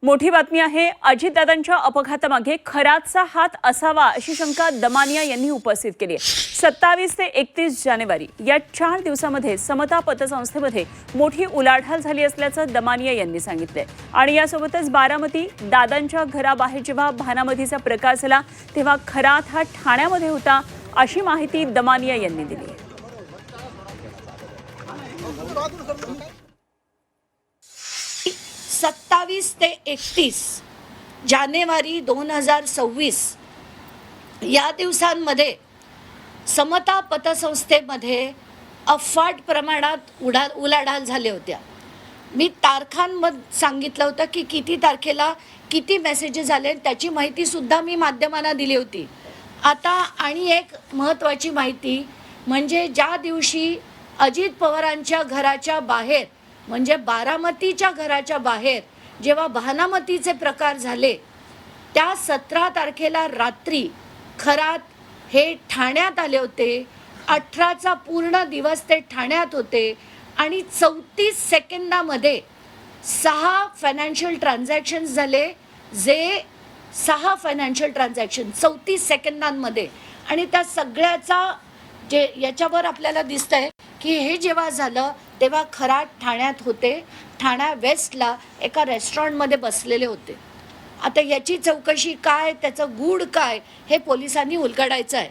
मोठी बातमी आहे। अजितदादांच्या अपघातामागे खरातचा हात असावा अशी शंका दमानिया यांनी उपस्थित केली आहे। 27 ते 31 जानेवारी या 4 दिवसांमध्ये समता पतसंस्थेमध्ये मोठी उलाढाल झाली असल्याचं दमानिया यांनी सांगितले। आणि यासोबतच बारामती दादांच्या घराबाहेर जेव्हा भानामतीचा प्रकार झाला तेव्हा खरात हा ठाण्यामध्ये होता अशी माहिती दमानिया यांनी दिली। 27 ते 31 जानेवारी 2026 या दिवसांमध्ये समता पतसंस्थेमध्ये अफाट प्रमाणात उलाढाल झाले होत्या। मी तारखांमध्ये सांगितलं होतं की किती तारखेला किती मेसेजेस आले, त्याची माहिती सुद्धा मी माध्यमांना दिली होती। आता आणि एक महत्त्वाची माहिती म्हणजे ज्या दिवशी अजित पवारांच्या घराच्या बाहेर म्हणजे बारामतीच्या घराच्या बाहेर जेव्हा भानामतीचे प्रकार झाले त्या 17 तारखेला रात्री खरात हे ठाण्यात आले होते। 18चा पूर्ण दिवस ते ठाण्यात होते आणि 34 सेकंदामध्ये 6 फायनान्शियल ट्रान्झॅक्शन्स झाले, जे 6 फायनान्शियल ट्रान्झॅक्शन 34 सेकंदांमध्ये। आणि त्या सगळ्याचा जे याच्यावर आपल्याला दिसतंय की हे जेव्हा झालं तेव्हा खरात ठाण्यात होते, ठाणा वेस्टला एका रेस्टॉरंटमध्ये बसलेले होते। आता याची चौकशी काय, त्याचं गूढ काय हे पोलिसांनी उलगडायचं आहे।